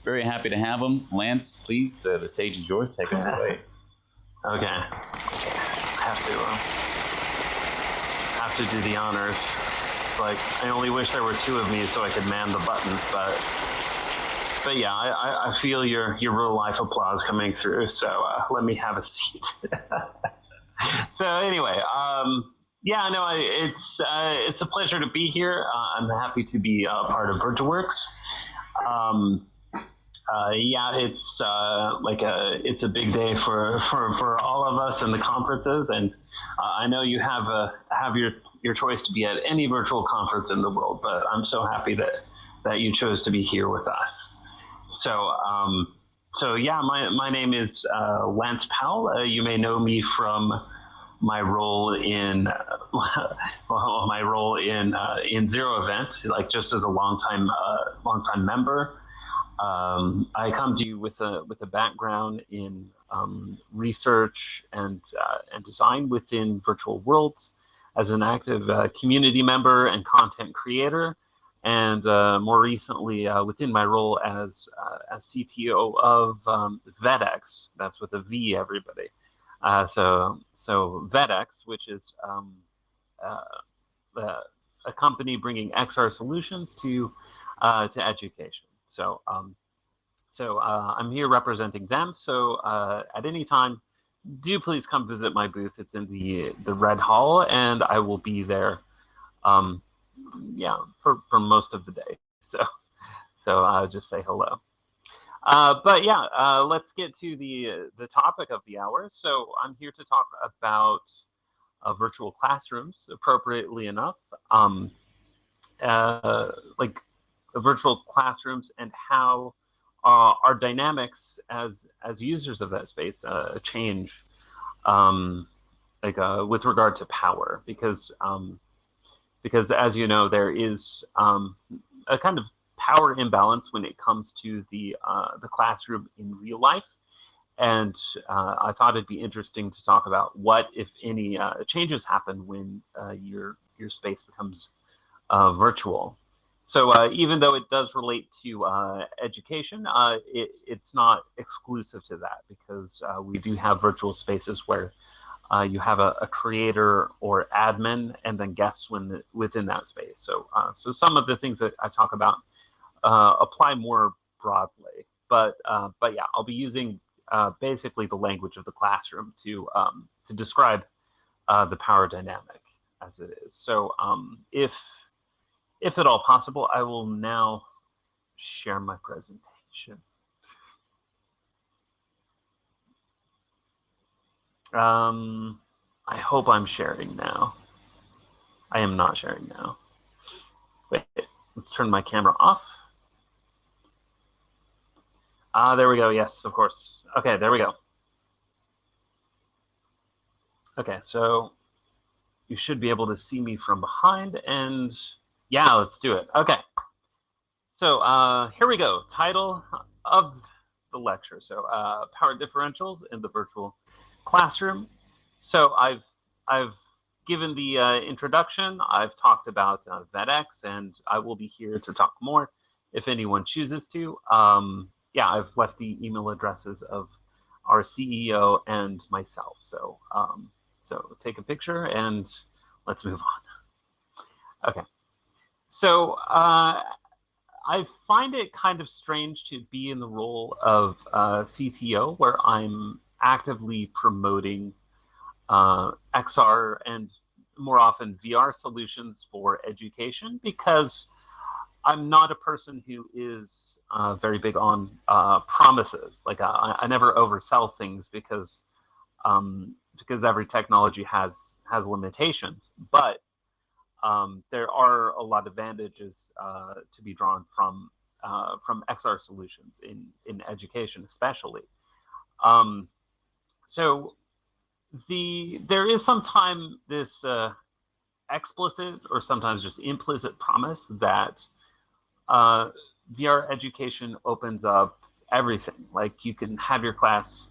Very happy to have him. Lance, please, the stage is yours. Take us away. Okay. Have to do the honors. It's like I only wish there were two of me so I could man the button, but yeah, I feel your real life applause coming through. So let me have a seat. So anyway, yeah, no, it's a pleasure to be here. I'm happy to be part of Virtuworx. Yeah, it's it's a big day for all of us in the conferences, and I know you have your choice to be at any virtual conference in the world, but I'm so happy that you chose to be here with us. So yeah, my name is Lance Powell. You may know me from my role in Zero Event, like just as a longtime member. I come to you with a background in research and design within virtual worlds, as an active community member and content creator, and more recently within my role as CTO of VEDX. That's with a V, everybody. So VEDX, which is a company bringing XR solutions to education. So I'm here representing them. So at any time, do please come visit my booth. It's in the Red Hall, and I will be there. Yeah, for most of the day. So just say hello. But yeah, let's get to the topic of the hour. So I'm here to talk about virtual classrooms, appropriately enough, like virtual classrooms and how our dynamics as users of that space change, with regard to power, because as you know, there is a kind of power imbalance when it comes to the classroom in real life. And I thought it'd be interesting to talk about what, if any, changes happen when your space becomes virtual. So even though it does relate to education, it's not exclusive to that, because we do have virtual spaces where you have a creator or admin and then guests within that space. So some of the things that I talk about apply more broadly. But yeah, I'll be using basically the language of the classroom to describe the power dynamic as it is. So if at all possible, I will now share my presentation. I hope I'm sharing now. I am not sharing now. Wait, let's turn my camera off. There we go. Yes, of course. Okay, there we go. Okay, so you should be able to see me from behind, and yeah, let's do it. Okay. So here we go. Title of the lecture. So power differentials in the virtual classroom. So I've given the introduction. I've talked about VEDX, and I will be here to talk more if anyone chooses to. Yeah, I've left the email addresses of our CEO and myself. So so take a picture and let's move on. Okay. So I find it kind of strange to be in the role of CTO, where I'm actively promoting XR and more often VR solutions for education, because I'm not a person who is very big on promises. Like I never oversell things, because every technology has limitations. But there are a lot of advantages to be drawn from XR solutions in education, especially. So there is sometimes this explicit or sometimes just implicit promise that VR education opens up everything. Like you can have your class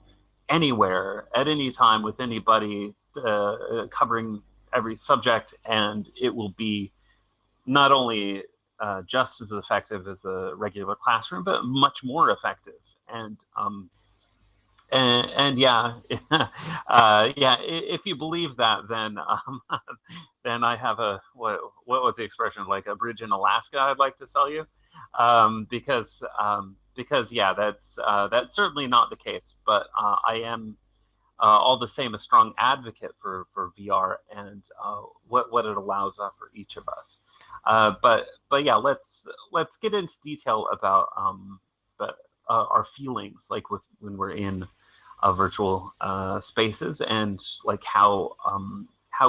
anywhere, at any time, with anybody, covering every subject, and it will be not only just as effective as the regular classroom, but much more effective. And yeah, yeah. If you believe that, then then I have a what was the expression, like a bridge in Alaska I'd like to sell you, because yeah, that's certainly not the case. But I am all the same a strong advocate for VR and what it allows for each of us. But yeah, let's get into detail about our feelings, like when we're in virtual spaces, and like how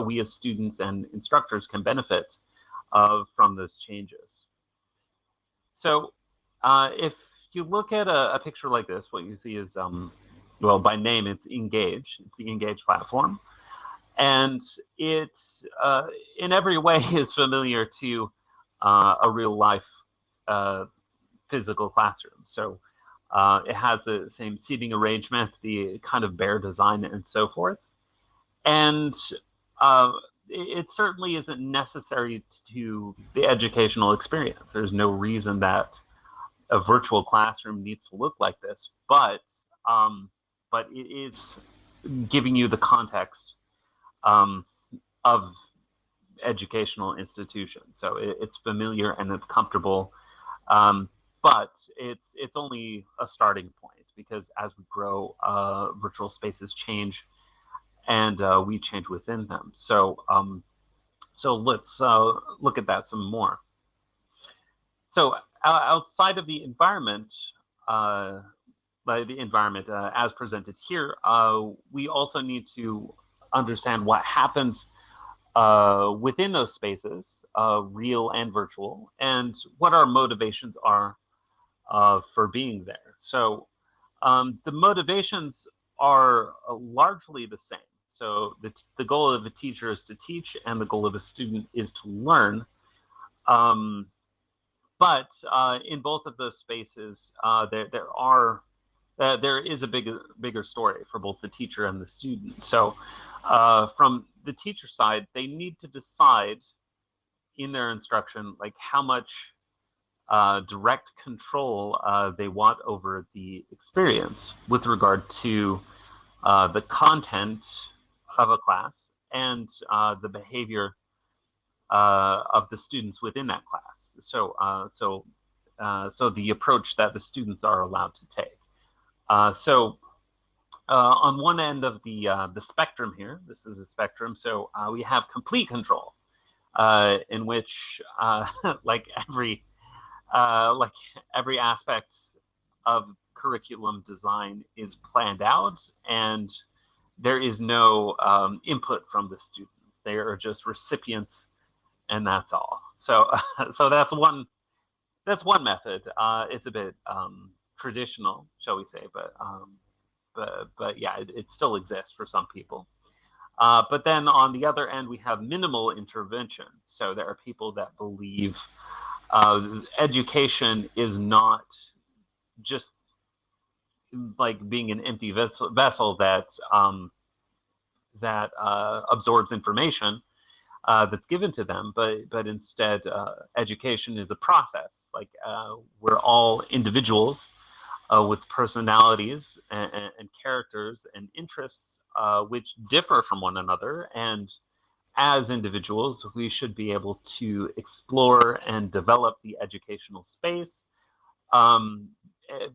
we as students and instructors can benefit from those changes. So if you look at a picture like this, what you see is, well, by name, it's Engage. It's the Engage platform. And it, in every way, is familiar to a real-life physical classroom. So it has the same seating arrangement, the kind of bare design, and so forth. And it certainly isn't necessary to the educational experience. There's no reason that a virtual classroom needs to look like this, but it is giving you the context of educational institutions. So it's familiar and it's comfortable, but it's only a starting point, because as we grow, virtual spaces change, and we change within them. So so let's look at that some more. So outside of the environment, as presented here, we also need to understand what happens within those spaces, real and virtual, and what our motivations are for being there. So the motivations are largely the same. So the goal of a teacher is to teach, and the goal of a student is to learn. But in both of those spaces, there is a bigger story for both the teacher and the student. So from the teacher side, they need to decide in their instruction, like, how much direct control they want over the experience with regard to the content of a class and the behavior of the students within that class. So so the approach that the students are allowed to take. So on one end of the spectrum here, this is a spectrum, so we have complete control, in which like every aspect of curriculum design is planned out, and there is no input from the students. They are just recipients, and that's all. So so that's one method. It's a bit traditional, shall we say, but yeah, it still exists for some people. But then on the other end, we have minimal intervention. So there are people that believe education is not just like being an empty vessel that absorbs information that's given to them, but instead education is a process. Like we're all individuals with personalities and characters and interests which differ from one another, and as individuals we should be able to explore and develop the educational space,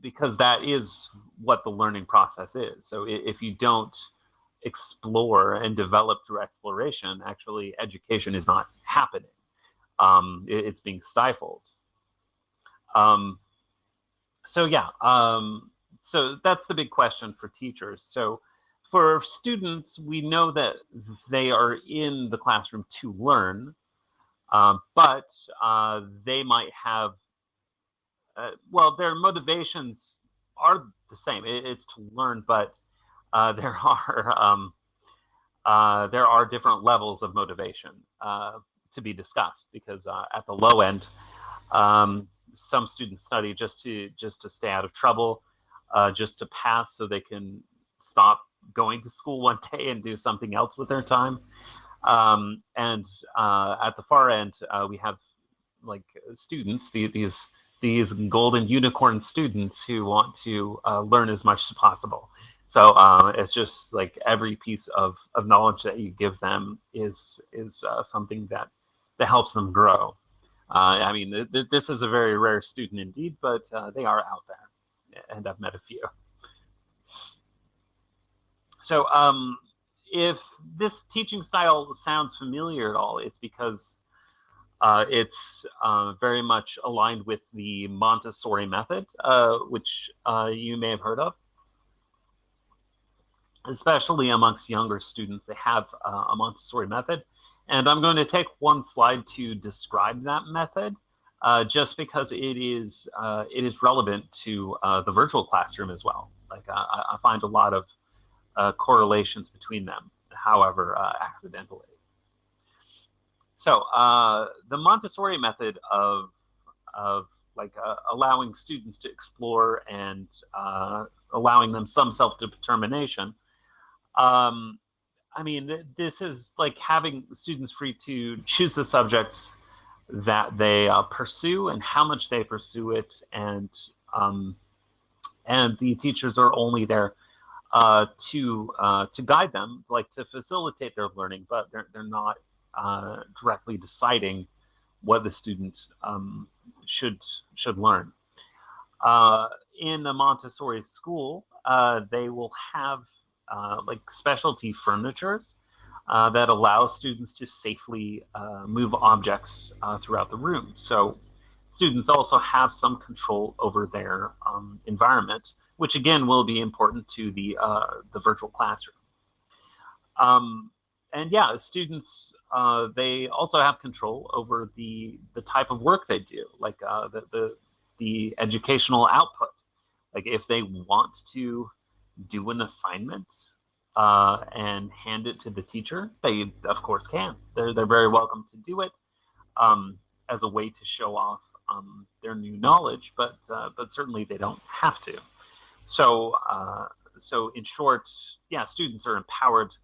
because that is what the learning process is. So if you don't explore and develop through exploration, actually education is not happening. It's being stifled. So yeah, so that's the big question for teachers. So for students, we know that they are in the classroom to learn, but they might have, well, their motivations are the same. It's to learn, but there are different levels of motivation to be discussed, because at the low end, some students study just to stay out of trouble, just to pass so they can stop going to school one day and do something else with their time. And at the far end, we have like students, these golden unicorn students who want to learn as much as possible. So it's just like every piece of knowledge that you give them is something that helps them grow. I mean, this is a very rare student indeed, but they are out there, and I've met a few. So if this teaching style sounds familiar at all, it's because it's very much aligned with the Montessori method, which you may have heard of. Especially amongst younger students, they have a Montessori method. And I'm going to take one slide to describe that method, just because it is relevant to the virtual classroom as well. Like I find a lot of correlations between them, however accidentally. So the Montessori method of like allowing students to explore and allowing them some self-determination. I mean, this is like having students free to choose the subjects that they pursue and how much they pursue it, and the teachers are only there to guide them, like to facilitate their learning, but they're not directly deciding what the students should learn. In a Montessori school, they will have like specialty furnitures that allow students to safely move objects throughout the room. So students also have some control over their environment, which again will be important to the virtual classroom. And yeah, students, they also have control over the type of work they do, like the educational output. Like if they want to do an assignment and hand it to the teacher, they of course can. They're very welcome to do it as a way to show off their new knowledge, but certainly they don't have to. So so in short, yeah, students are empowered,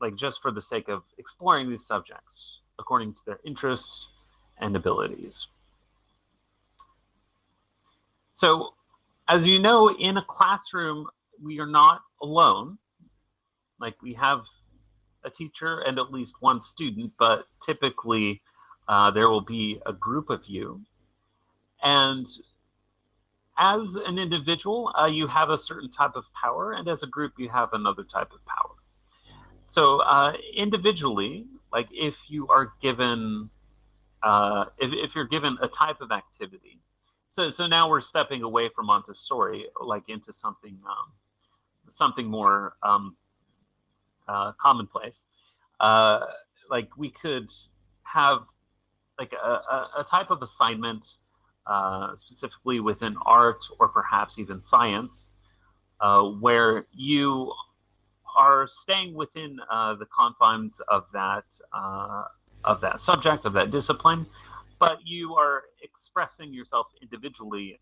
like just for the sake of exploring these subjects according to their interests and abilities. So as you know, in a classroom, we are not alone. Like we have a teacher and at least one student, but typically there will be a group of you. And as an individual, you have a certain type of power, and as a group, you have another type of power. So individually, like if you are given, if you're given a type of activity, so now we're stepping away from Montessori, like into something something more commonplace. Like we could have like a type of assignment, specifically within art or perhaps even science, where you are staying within the confines of that subject, of that discipline, but you are expressing yourself individually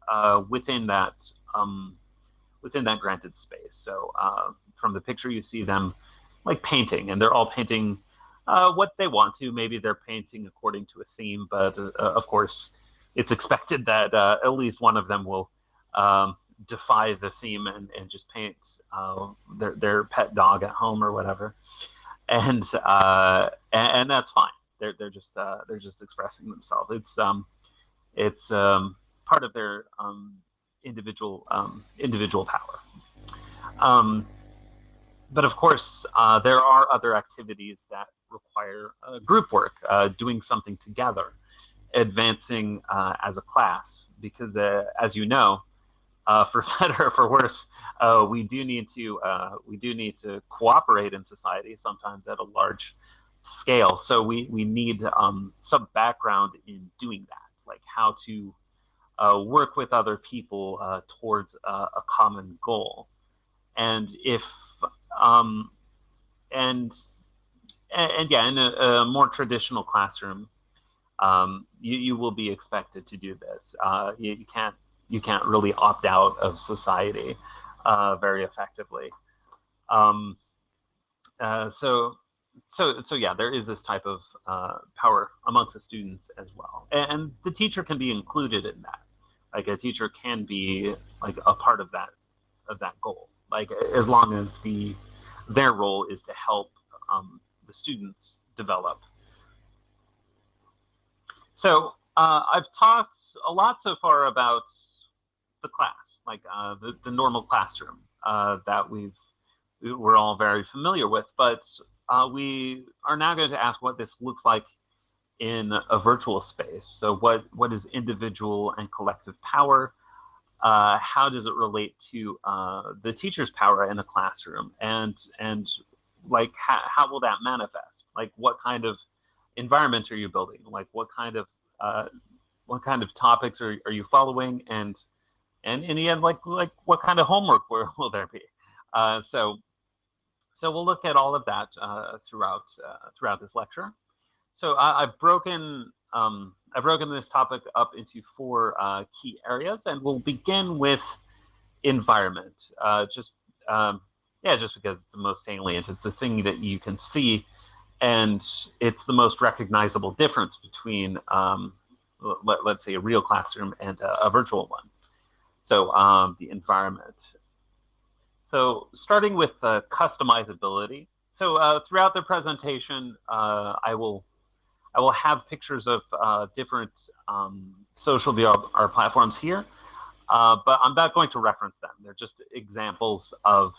within that granted space. So from the picture, you see them like painting, and they're all painting what they want to. Maybe they're painting according to a theme, but of course, it's expected that at least one of them will defy the theme and just paint their pet dog at home or whatever, and that's fine. They're just expressing themselves. It's part of their individual power. But of course, there are other activities that require group work, doing something together, advancing as a class, because as you know, for better or for worse, we do need to cooperate in society, sometimes at a large scale. So we need some background in doing that, like how to work with other people towards a common goal. And if and yeah, in a more traditional classroom, you will be expected to do this. You can't really opt out of society very effectively. So so yeah, there is this type of power amongst the students as well, and the teacher can be included in that. Like a teacher can be like a part of that goal. Like as long as their role is to help the students develop. So I've talked a lot so far about the class, like the normal classroom that we're all very familiar with, but we are now going to ask what this looks like in a virtual space. So what is individual and collective power? How does it relate to the teacher's power in a classroom? And like how will that manifest? Like what kind of environment are you building? Like what kind of topics are you following? And in the end, like what kind of homework will there be? So we'll look at all of that throughout this lecture. So I've broken this topic up into 4 key areas, and we'll begin with environment. Just because it's the most salient, it's the thing that you can see, and it's the most recognizable difference between, let's say, a real classroom and a virtual one. So the environment. So starting with customizability. So throughout the presentation, I will have pictures of different social VR platforms here, but I'm not going to reference them. They're just examples of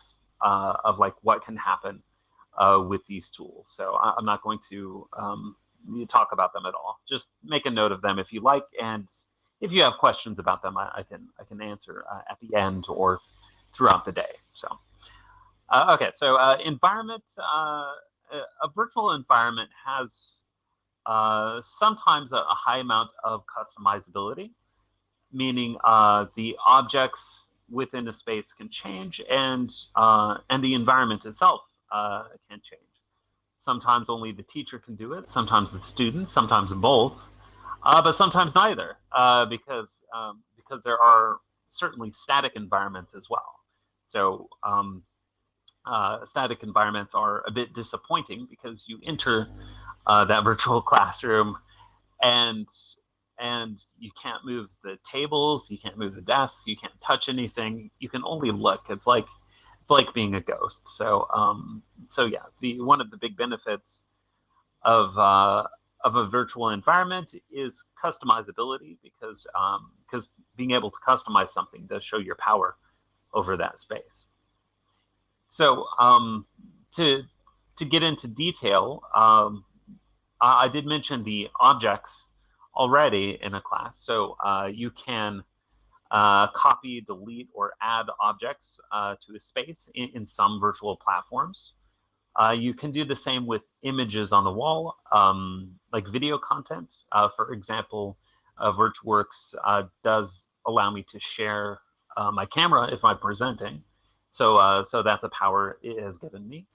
like what can happen with these tools. So I'm not going to talk about them at all. Just make a note of them if you like, and if you have questions about them, I can answer at the end or throughout the day. So okay, so environment. A virtual environment has sometimes a high amount of customizability, meaning the objects within a space can change, and the environment itself can change. Sometimes only the teacher can do it, sometimes the students, sometimes both, but sometimes neither, because there are certainly static environments as well. So static environments are a bit disappointing because you enter that virtual classroom and you can't move the tables, you can't move the desks, you can't touch anything. You can only look. It's like being a ghost. So yeah, one of the big benefits of a virtual environment is customizability, because being able to customize something does show your power over that space. So to get into detail, I did mention the objects already in a class. So you can copy, delete, or add objects to a space in some virtual platforms. You can do the same with images on the wall, like video content. For example, Virtuworx does allow me to share my camera if I'm presenting. So that's a power it has given me.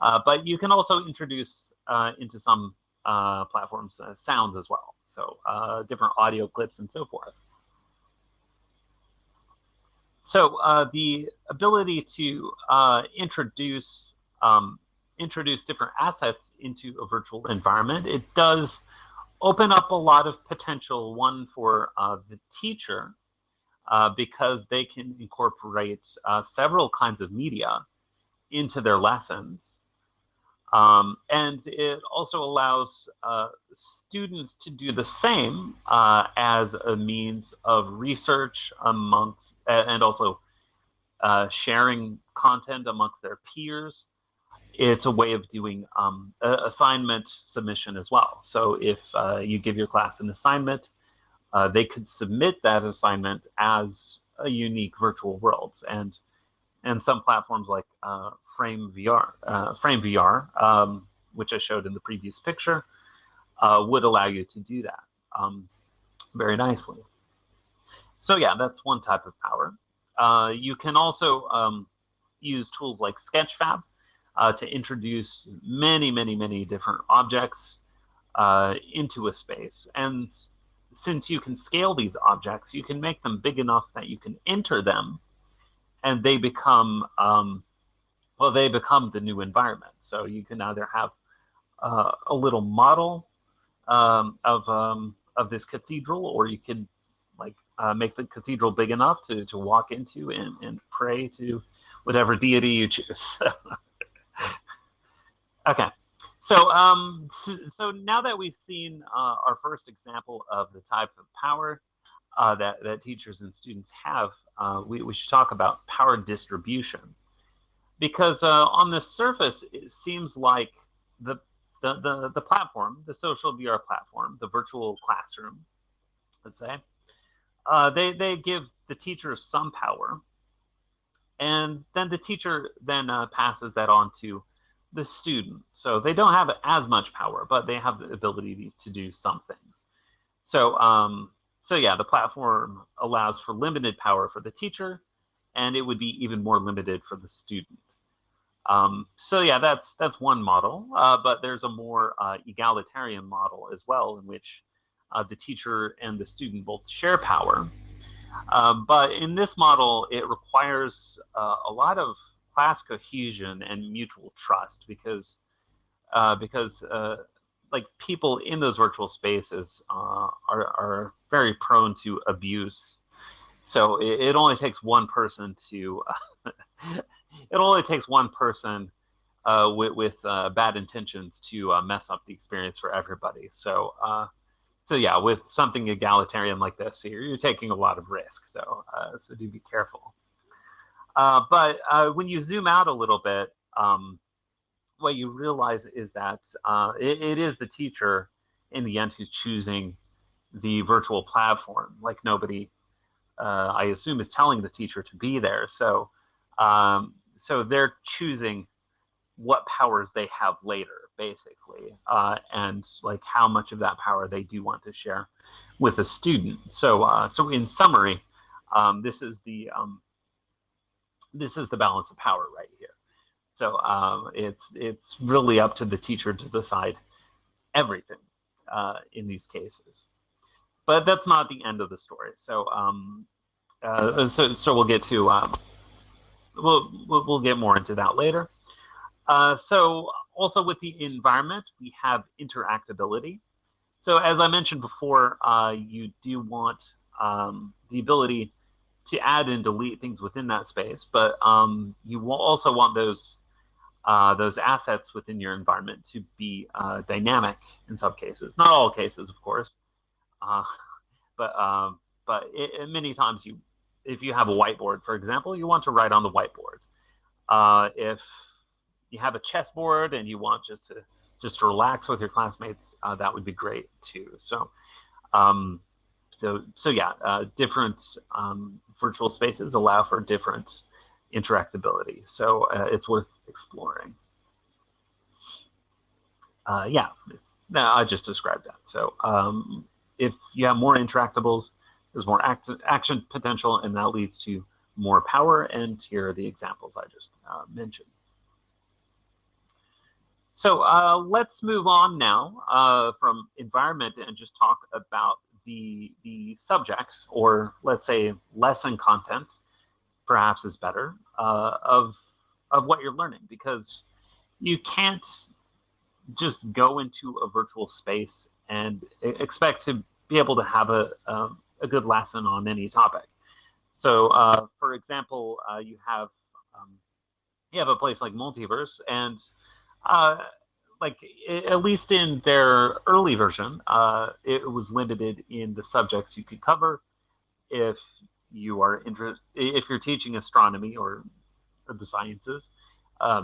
But you can also introduce into some platforms sounds as well. So different audio clips and so forth. So the ability to introduce different assets into a virtual environment, it does open up a lot of potential, one for the teacher, because they can incorporate several kinds of media into their lessons. And it also allows students to do the same as a means of research amongst, and also sharing content amongst their peers. It's a way of doing assignment submission as well. So if you give your class an assignment, they could submit that assignment as a unique virtual world. And some platforms like Frame VR, which I showed in the previous picture, would allow you to do that very nicely. So yeah, that's one type of power. You can also use tools like Sketchfab to introduce many different objects into a space. And since you can scale these objects, you can make them big enough that you can enter them, and they become the new environment. So you can either have a little model of this cathedral, or you could like make the cathedral big enough to walk into and pray to whatever deity you choose. Okay, so now that we've seen our first example of the type of power that teachers and students have, we should talk about power distribution, because on the surface it seems like the platform, the social VR platform, the virtual classroom, let's say, they give the teacher some power, and then the teacher then passes that on to the student. So they don't have as much power, but they have the ability to do some things. So yeah, the platform allows for limited power for the teacher, and it would be even more limited for the student. So yeah, that's one model, but there's a more egalitarian model as well, in which the teacher and the student both share power. But in this model, it requires a lot of class cohesion and mutual trust, because like people in those virtual spaces are very prone to abuse. So it only takes one person to with bad intentions to mess up the experience for everybody. So yeah, with something egalitarian like this, you're taking a lot of risk. So do be careful. But when you zoom out a little bit, what you realize is that it is the teacher in the end who's choosing the virtual platform. Like nobody, I assume, is telling the teacher to be there. So they're choosing what powers they have later, basically, and like how much of that power they do want to share with a student. So in summary, this is the balance of power right here. So it's really up to the teacher to decide everything in these cases. But that's not the end of the story. So we'll get to we'll get more into that later. So also with the environment, we have interactability. So as I mentioned before, you do want the ability to add and delete things within that space, but you will also want those assets within your environment to be dynamic in some cases. Not all cases, of course, but many times if you have a whiteboard, for example, you want to write on the whiteboard. If you have a chessboard and you want just to relax with your classmates, that would be great too. So yeah, different virtual spaces allow for different interactability. So it's worth exploring. Yeah, I just described that. So if you have more interactables, there's more action potential, and that leads to more power. And here are the examples I just mentioned. So let's move on now from environment and just talk about the subject, or let's say lesson content, perhaps is better, of what you're learning, because you can't just go into a virtual space and expect to be able to have a good lesson on any topic. So for example, you have a place like Multiverse, and like at least in their early version, it was limited in the subjects you could cover. If you're teaching astronomy or the sciences,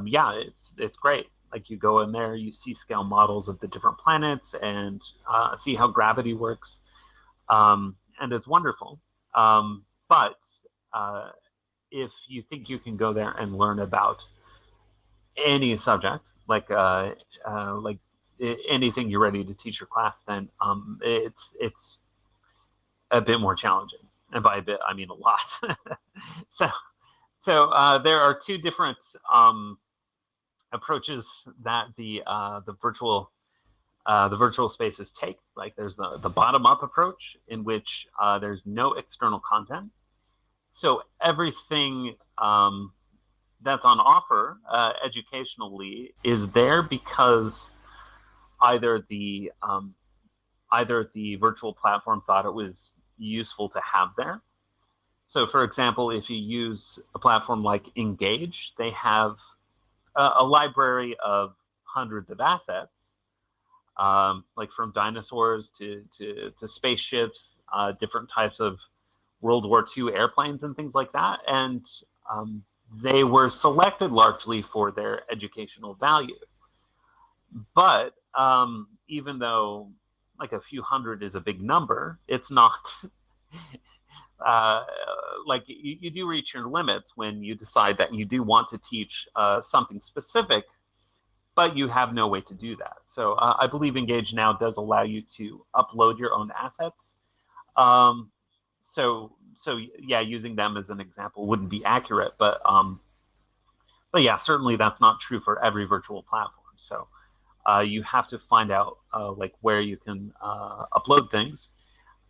yeah, it's great. Like you go in there, you see scale models of the different planets and see how gravity works, and it's wonderful. But if you think you can go there and learn about any subject, like anything you're ready to teach your class, then it's a bit more challenging. And by a bit, I mean a lot. So there are two different approaches that the virtual spaces take. Like there's the bottom-up approach, in which there's no external content. So everything that's on offer educationally is there because either the virtual platform thought it was useful to have there. So, for example, if you use a platform like Engage, they have a library of hundreds of assets, like from dinosaurs to spaceships, different types of World War II airplanes and things like that. And they were selected largely for their educational value. But even though like a few hundred is a big number, it's not like you do reach your limits when you decide that you do want to teach something specific, but you have no way to do that. So I believe Engage now does allow you to upload your own assets. So yeah, using them as an example wouldn't be accurate, but yeah, certainly that's not true for every virtual platform. So you have to find out like where you can upload things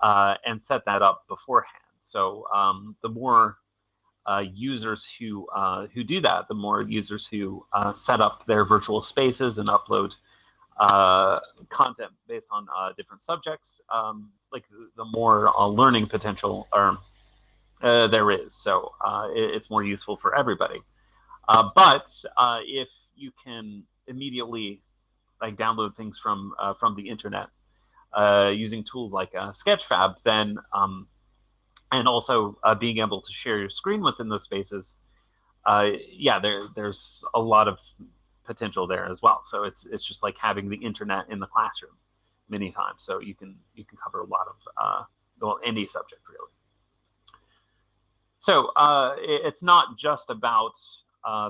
and set that up beforehand. So the more users who do that, the more users who set up their virtual spaces and upload content based on different subjects, like the more learning potential there is. So it's more useful for everybody. But if you can immediately like download things from the internet using tools like Sketchfab, then and also being able to share your screen within those spaces, yeah, there's a lot of potential there as well. So it's just like having the internet in the classroom many times. So you can cover a lot of well, any subject really. So it's not just about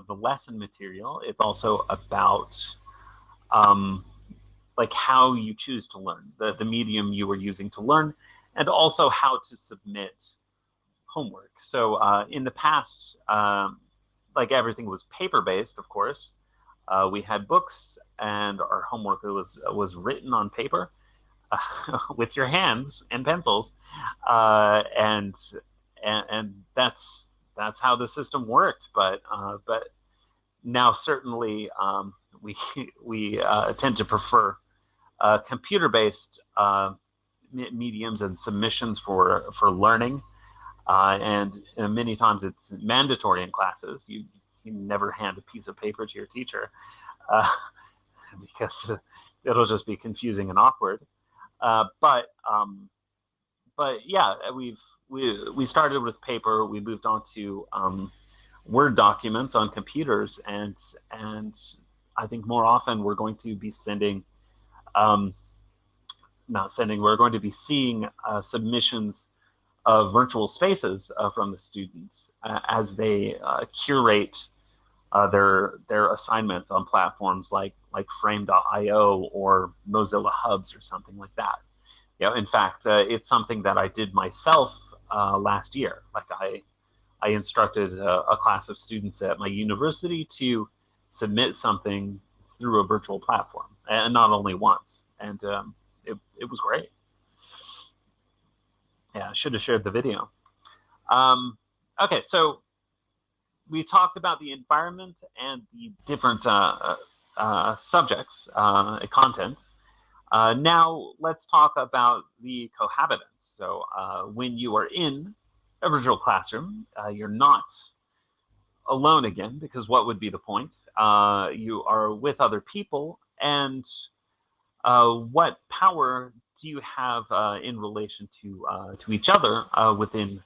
the lesson material. It's also about like how you choose to learn, the medium you are using to learn, and also how to submit homework. So in the past, like everything was paper-based, of course. We had books, and our homework was written on paper with your hands and pencils, and that's how the system worked. But now certainly we tend to prefer computer-based mediums and submissions for learning, and many times it's mandatory in classes. You never hand a piece of paper to your teacher because it'll just be confusing and awkward. But yeah, we started with paper. We moved on to Word documents on computers, and I think more often we're going to be sending. We're going to be seeing submissions of virtual spaces from the students as they curate their assignments on platforms like Frame.io or Mozilla Hubs or something like that. You know, in fact, it's something that I did myself last year. Like I instructed a class of students at my university to submit something through a virtual platform, and not only once. And it was great. Yeah, I should have shared the video. Okay, so we talked about the environment and the different subjects, content. Now let's talk about the cohabitants. So when you are in a virtual classroom, you're not alone again, because what would be the point? You are with other people, and what power do you have in relation to each other within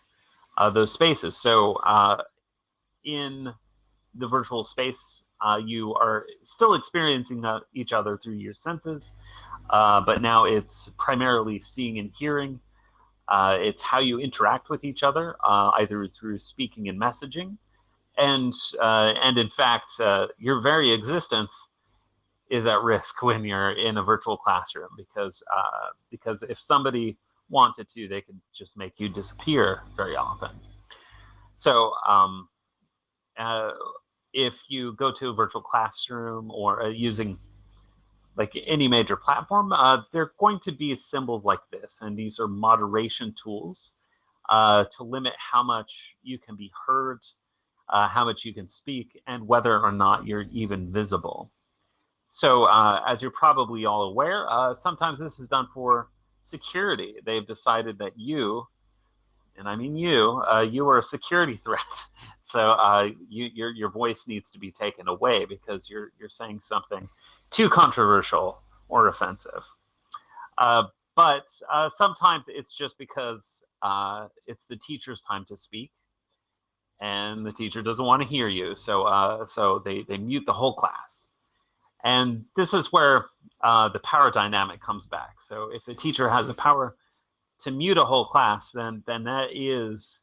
those spaces? So in the virtual space, you are still experiencing each other through your senses, but now it's primarily seeing and hearing. It's how you interact with each other, either through speaking and messaging, and in fact, your very existence is at risk when you're in a virtual classroom, because if somebody wanted to, they could just make you disappear very often. So if you go to a virtual classroom or using like any major platform, there are going to be symbols like this, and these are moderation tools to limit how much you can be heard, how much you can speak, and whether or not you're even visible. So as you're probably all aware, sometimes this is done for security. They've decided that you, and I mean you are a security threat. So your voice needs to be taken away because you're saying something too controversial or offensive. But sometimes it's just because it's the teacher's time to speak, and the teacher doesn't want to hear you, so they mute the whole class. And this is where the power dynamic comes back. So if a teacher has a power to mute a whole class, then that is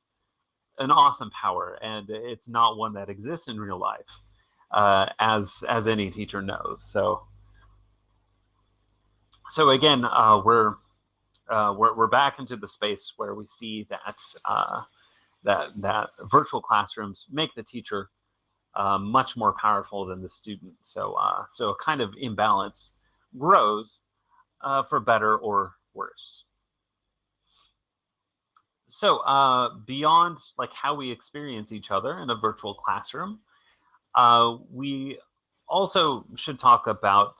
an awesome power, and it's not one that exists in real life, as any teacher knows. So again, we're back into the space where we see that virtual classrooms make the teacher much more powerful than the student. So a kind of imbalance grows for better or worse. So beyond like how we experience each other in a virtual classroom, we also should talk about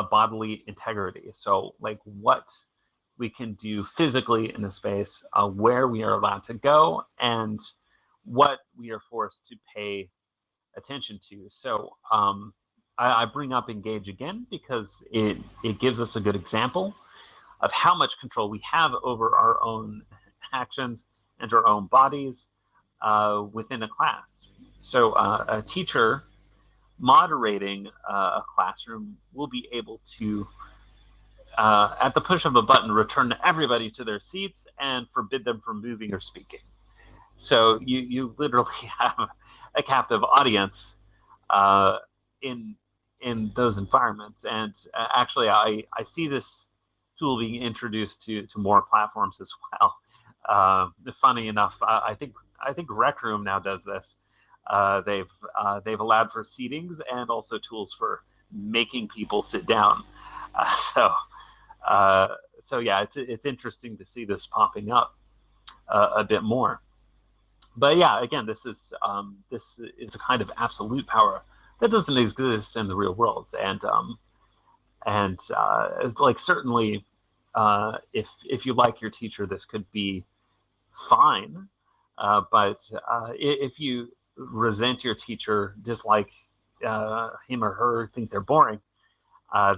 bodily integrity. So like what we can do physically in a space, where we are allowed to go, and what we are forced to pay attention to. So I bring up engage again because it gives us a good example of how much control we have over our own actions and our own bodies within a class. So a teacher moderating a classroom will be able to, at the push of a button, return everybody to their seats and forbid them from moving or speaking. So you literally have a captive audience in those environments. And actually, I see this tool being introduced to more platforms as well. Funny enough, I think Rec Room now does this. They've allowed for seatings and also tools for making people sit down. So yeah, it's interesting to see this popping up a bit more. But yeah, again, this is a kind of absolute power that doesn't exist in the real world, and like certainly, if you like your teacher, this could be fine. But if you resent your teacher, dislike him or her, think they're boring,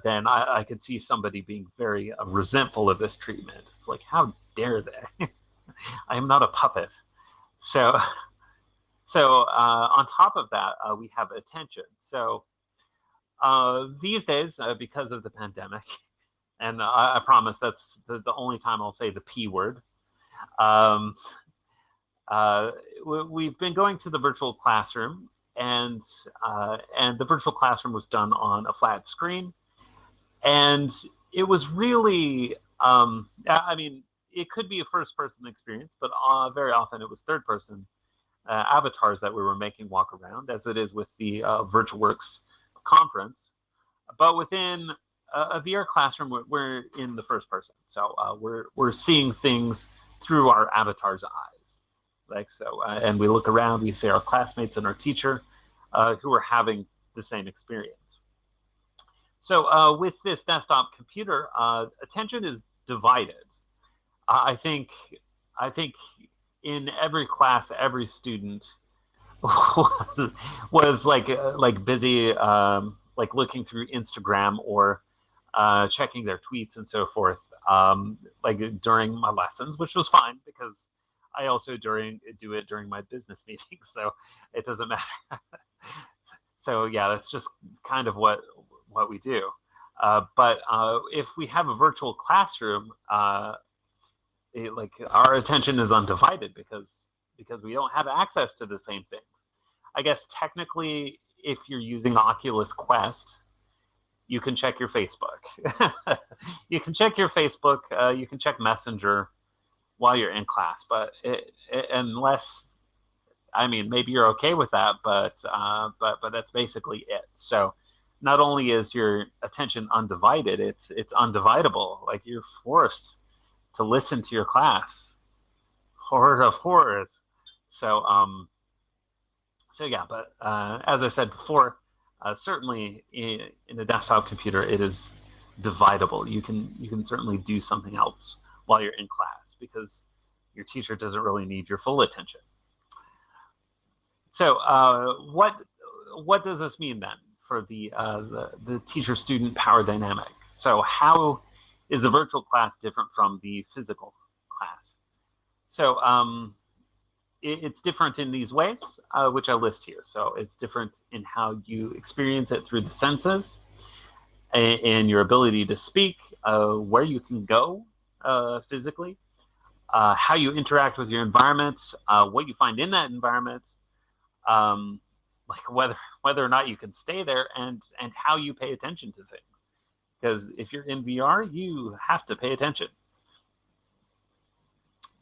then I could see somebody being very resentful of this treatment. It's like, how dare they? I am not a puppet. So on top of that, we have attention. So these days, because of the pandemic, and I promise that's the only time I'll say the P word, we've been going to the virtual classroom, and the virtual classroom was done on a flat screen, and it was really, I mean, it could be a first-person experience, but very often it was third-person avatars that we were making walk around, as it is with the Virtuworx conference. But within a VR classroom, we're in the first person, so we're seeing things through our avatar's eyes, like so. And we look around, we see our classmates and our teacher, who are having the same experience. So with this desktop computer, attention is divided. I think in every class, every student was like busy like looking through Instagram or checking their tweets and so forth, like during my lessons, which was fine because I also do it during my business meetings, so it doesn't matter. So yeah, that's just kind of what we do. But if we have a virtual classroom, like our attention is undivided because we don't have access to the same things. I guess technically, if you're using Oculus Quest, you can check your Facebook. You can check your Facebook. You can check Messenger while you're in class, but unless, I mean, maybe you're okay with that, but that's basically it. So not only is your attention undivided, it's undividable. Like you're forced to listen to your class. Horror of horrors. So yeah, but as I said before, Certainly in a desktop computer, it is dividable. You can certainly do something else while you're in class because your teacher doesn't really need your full attention. So what does this mean then for the teacher-student power dynamic? So how is the virtual class different from the physical class? So it's different in these ways, which I list here. So it's different in how you experience it through the senses and your ability to speak, where you can go physically, how you interact with your environment, what you find in that environment, like whether or not you can stay there, and how you pay attention to things. Because if you're in VR, you have to pay attention.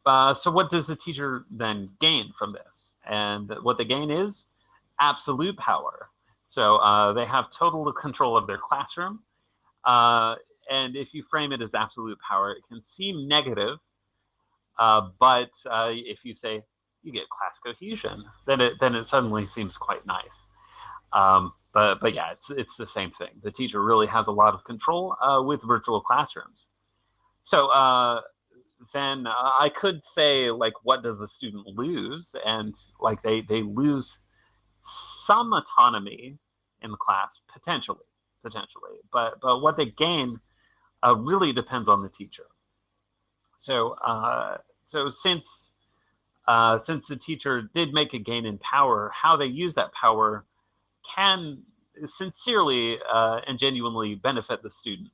So what does the teacher then gain from this? And what they gain is absolute power. So they have total control of their classroom. And if you frame it as absolute power, it can seem negative. But if you say you get class cohesion, then it suddenly seems quite nice. But yeah, it's the same thing. The teacher really has a lot of control with virtual classrooms. So then I could say, like, what does the student lose? And like they lose some autonomy in the class, potentially. But what they gain really depends on the teacher. So since the teacher did make a gain in power, how they use that power can sincerely and genuinely benefit the student.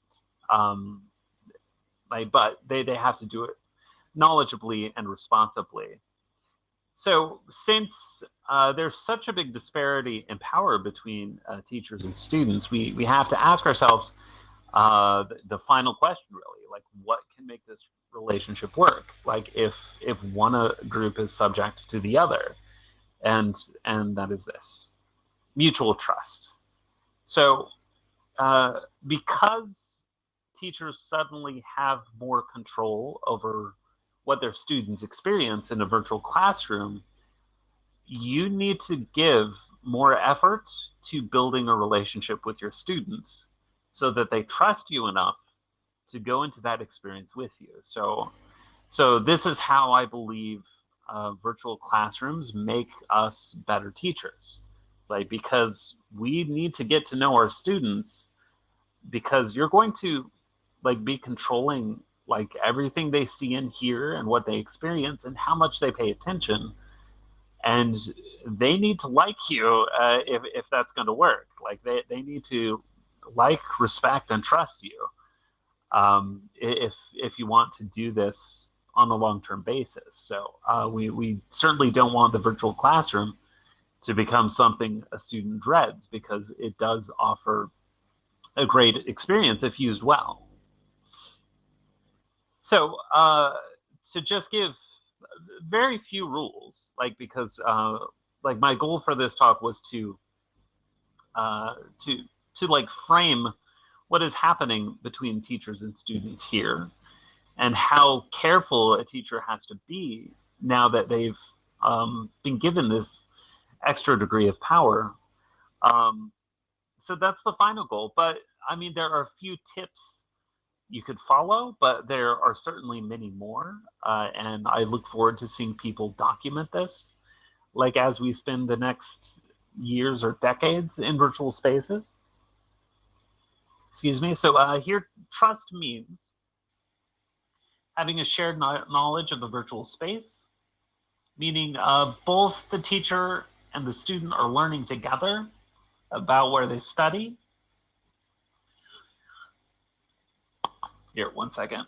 But they have to do it knowledgeably and responsibly. So since there's such a big disparity in power between teachers and students, we have to ask ourselves the final question, really, like, what can make this relationship work? Like if one group is subject to the other, and that is this: mutual trust. So because teachers suddenly have more control over what their students experience in a virtual classroom, you need to give more effort to building a relationship with your students so that they trust you enough to go into that experience with you. So this is how I believe virtual classrooms make us better teachers. It's like, because we need to get to know our students, because you're going to like be controlling like everything they see and hear and what they experience and how much they pay attention. And they need to like you if that's going to work. Like they need to like, respect, and trust you if you want to do this on a long-term basis. So we certainly don't want the virtual classroom to become something a student dreads, because it does offer a great experience if used well. So to just give very few rules, like, because like my goal for this talk was to like frame what is happening between teachers and students here, and how careful a teacher has to be now that they've been given this extra degree of power. So that's the final goal. But I mean, there are a few tips you could follow, but there are certainly many more. And I look forward to seeing people document this, like as we spend the next years or decades in virtual spaces. Excuse me. So here, trust means having a shared knowledge of the virtual space, meaning both the teacher and the student are learning together about where they study. Here, one second.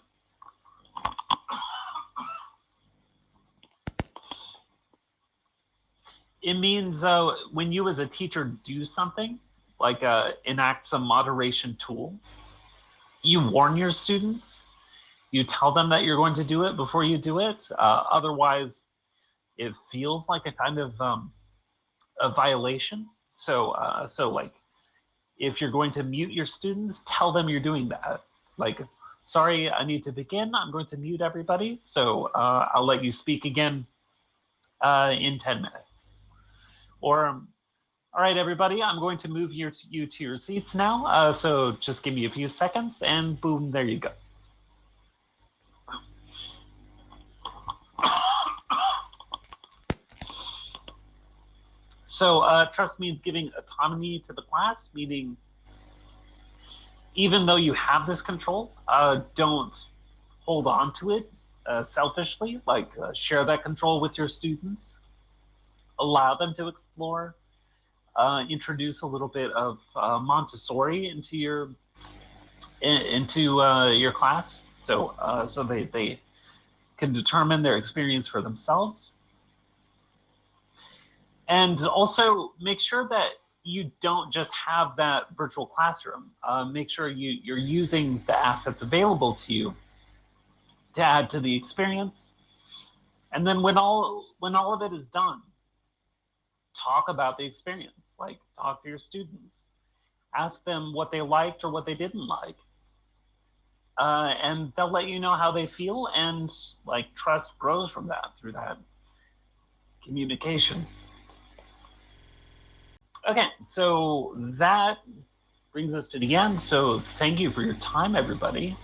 It means when you as a teacher do something, like enact some moderation tool, you warn your students, you tell them that you're going to do it before you do it. Otherwise, it feels like a kind of a violation. So like, if you're going to mute your students, tell them you're doing that. Like, sorry, I need to begin. I'm going to mute everybody. So I'll let you speak again in 10 minutes. Or All right, everybody, I'm going to move you to your seats now. So just give me a few seconds and boom, there you go. So trust means giving autonomy to the class, meaning even though you have this control, don't hold on to it selfishly. Like share that control with your students, allow them to explore, introduce a little bit of Montessori into your class, so they can determine their experience for themselves. And also make sure that you don't just have that virtual classroom. Make sure you're using the assets available to you to add to the experience. And then when all of it is done, talk about the experience. Like, talk to your students. Ask them what they liked or what they didn't like. And they'll let you know how they feel, and like trust grows from that, through that communication. Okay, so that brings us to the end. So thank you for your time, everybody.